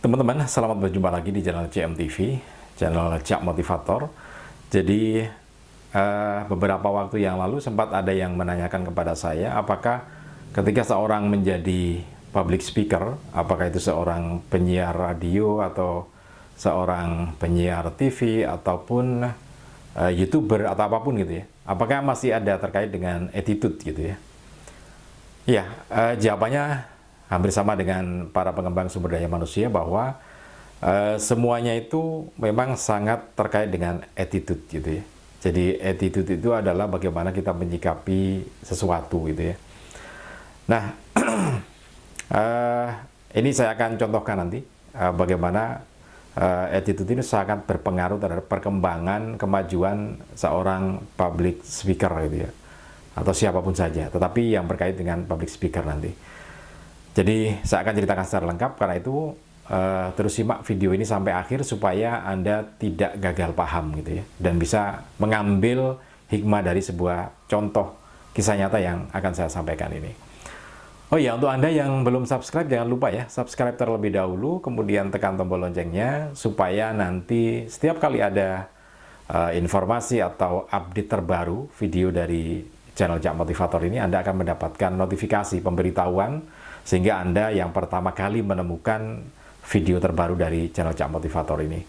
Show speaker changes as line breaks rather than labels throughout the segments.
Teman-teman, selamat berjumpa lagi di channel CMTV, channel Cak Motivator. Jadi, beberapa waktu yang lalu sempat ada yang menanyakan kepada saya, apakah ketika seorang menjadi public speaker, apakah itu seorang penyiar radio atau seorang penyiar TV ataupun YouTuber atau apapun gitu ya, apakah masih ada terkait dengan attitude gitu ya? Ya, jawabannya hampir sama dengan para pengembang sumber daya manusia bahwa semuanya itu memang sangat terkait dengan attitude gitu ya. Jadi attitude itu adalah bagaimana kita menyikapi sesuatu gitu ya. Nah, ini saya akan contohkan nanti bagaimana attitude ini sangat berpengaruh terhadap perkembangan kemajuan seorang public speaker gitu ya, atau siapapun saja, tetapi yang berkait dengan public speaker nanti. Jadi saya akan ceritakan secara lengkap, karena itu terus simak video ini sampai akhir supaya Anda tidak gagal paham gitu ya, dan bisa mengambil hikmah dari sebuah contoh kisah nyata yang akan saya sampaikan ini. Oh ya, untuk Anda yang belum subscribe, jangan lupa ya, subscribe terlebih dahulu, kemudian tekan tombol loncengnya supaya nanti setiap kali ada informasi atau update terbaru video dari channel Cak Motivator ini, Anda akan mendapatkan notifikasi pemberitahuan, sehingga Anda yang pertama kali menemukan video terbaru dari channel Cak Motivator ini.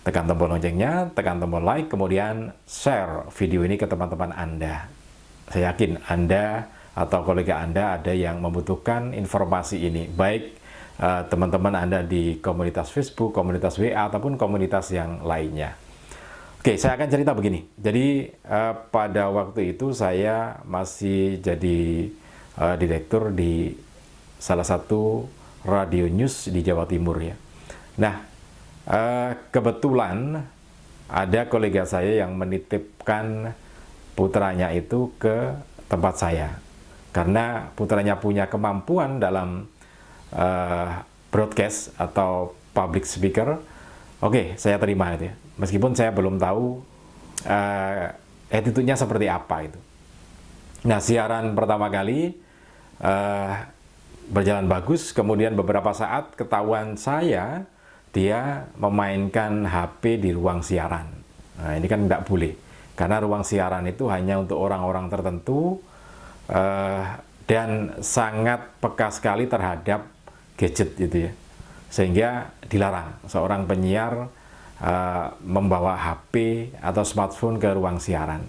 Tekan tombol loncengnya, tekan tombol like, kemudian share video ini ke teman-teman Anda. Saya yakin Anda atau kolega Anda ada yang membutuhkan informasi ini, baik teman-teman Anda di komunitas Facebook, komunitas WA, ataupun komunitas yang lainnya. Oke, saya akan cerita begini. Jadi pada waktu itu saya masih jadi direktur di salah satu radio news di Jawa Timur ya. Nah, kebetulan ada kolega saya yang menitipkan putranya itu ke tempat saya, karena putranya punya kemampuan dalam broadcast atau public speaker. Oke, saya terima itu ya, meskipun saya belum tahu attitude-nya seperti apa itu. Nah, siaran pertama kali berjalan bagus, kemudian beberapa saat ketahuan saya dia memainkan HP di ruang siaran. Nah, ini kan tidak boleh, karena ruang siaran itu hanya untuk orang-orang tertentu dan sangat peka sekali terhadap gadget gitu ya, sehingga dilarang seorang penyiar membawa HP atau smartphone ke ruang siaran.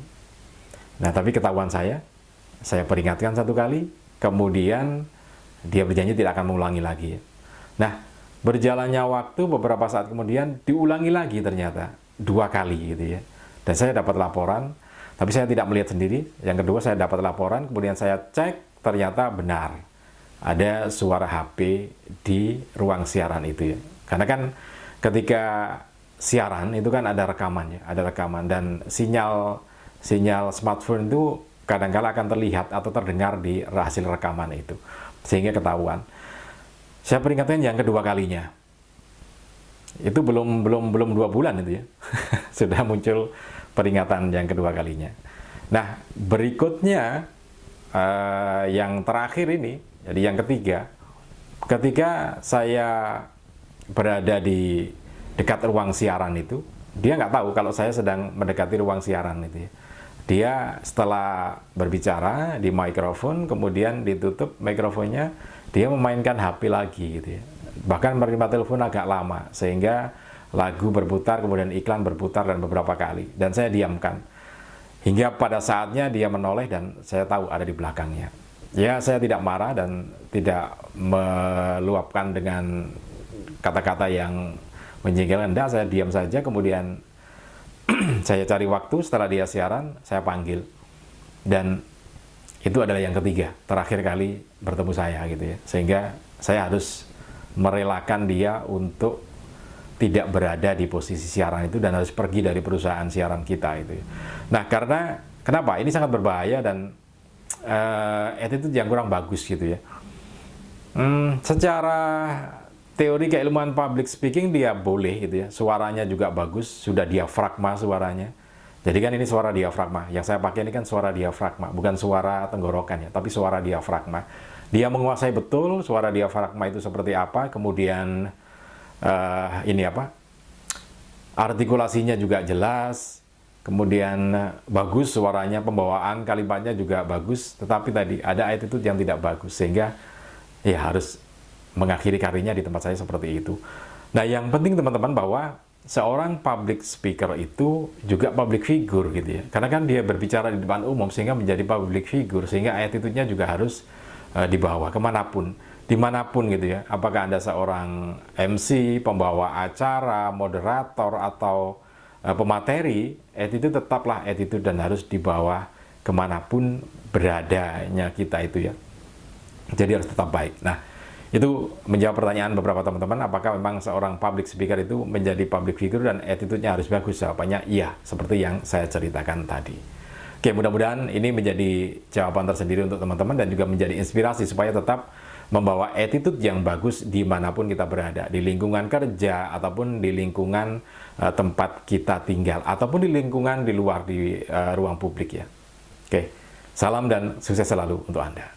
Nah, tapi ketahuan saya peringatkan satu kali, kemudian dia berjanji tidak akan mengulangi lagi. Nah, berjalannya waktu beberapa saat kemudian diulangi lagi, ternyata 2 kali gitu ya. Dan saya dapat laporan, tapi saya tidak melihat sendiri. Yang kedua, saya dapat laporan, kemudian saya cek, ternyata benar ada suara HP di ruang siaran itu ya. Karena kan ketika siaran itu kan ada rekaman ya, ada rekaman, dan sinyal smartphone itu kadang-kala akan terlihat atau terdengar di hasil rekaman itu, sehingga ketahuan. Saya peringatkan yang kedua kalinya. Itu belum 2 bulan itu ya. Sudah muncul peringatan yang kedua kalinya. Nah, berikutnya yang terakhir ini, jadi yang ketiga, ketika saya berada di dekat ruang siaran itu, dia nggak tahu kalau saya sedang mendekati ruang siaran itu ya. Dia setelah berbicara di mikrofon, kemudian ditutup mikrofonnya, dia memainkan HP lagi gitu ya. Bahkan menerima telepon agak lama, sehingga lagu berputar, kemudian iklan berputar, dan beberapa kali. Dan saya diamkan. Hingga pada saatnya dia menoleh dan saya tahu ada di belakangnya. Ya, saya tidak marah dan tidak meluapkan dengan kata-kata yang menjengkelkan. Saya diam saja, kemudian saya cari waktu setelah dia siaran, saya panggil. Dan itu adalah yang ketiga, terakhir kali bertemu saya gitu ya. Sehingga saya harus merelakan dia untuk tidak berada di posisi siaran itu dan harus pergi dari perusahaan siaran kita itu ya. Nah, karena kenapa? Ini sangat berbahaya dan attitude yang kurang bagus gitu ya. Secara teori keilmuan public speaking dia boleh gitu ya, suaranya juga bagus, sudah diafragma suaranya. Jadi kan ini suara diafragma, yang saya pakai ini kan suara diafragma, bukan suara tenggorokan ya, tapi suara diafragma. Dia menguasai betul suara diafragma itu seperti apa, kemudian ini apa, artikulasinya juga jelas, kemudian bagus suaranya, pembawaan kalimatnya juga bagus, tetapi tadi ada attitude yang tidak bagus, sehingga ya harus mengakhiri karirnya di tempat saya seperti itu. Nah, yang penting teman-teman bahwa seorang public speaker itu juga public figure gitu ya. Karena kan dia berbicara di depan umum sehingga menjadi public figure, sehingga attitude-nya juga harus dibawa kemanapun, dimanapun gitu ya. Apakah Anda seorang MC, pembawa acara, moderator, atau pemateri, attitude tetaplah attitude dan harus dibawa kemanapun beradanya kita itu ya. Jadi harus tetap baik. Nah, itu menjawab pertanyaan beberapa teman-teman, apakah memang seorang public speaker itu menjadi public figure dan attitude-nya harus bagus? Jawabannya iya, seperti yang saya ceritakan tadi. Oke, mudah-mudahan ini menjadi jawaban tersendiri untuk teman-teman dan juga menjadi inspirasi supaya tetap membawa attitude yang bagus dimanapun kita berada, di lingkungan kerja, ataupun di lingkungan tempat kita tinggal, ataupun di lingkungan di luar, di ruang publik ya. Oke, salam dan sukses selalu untuk Anda.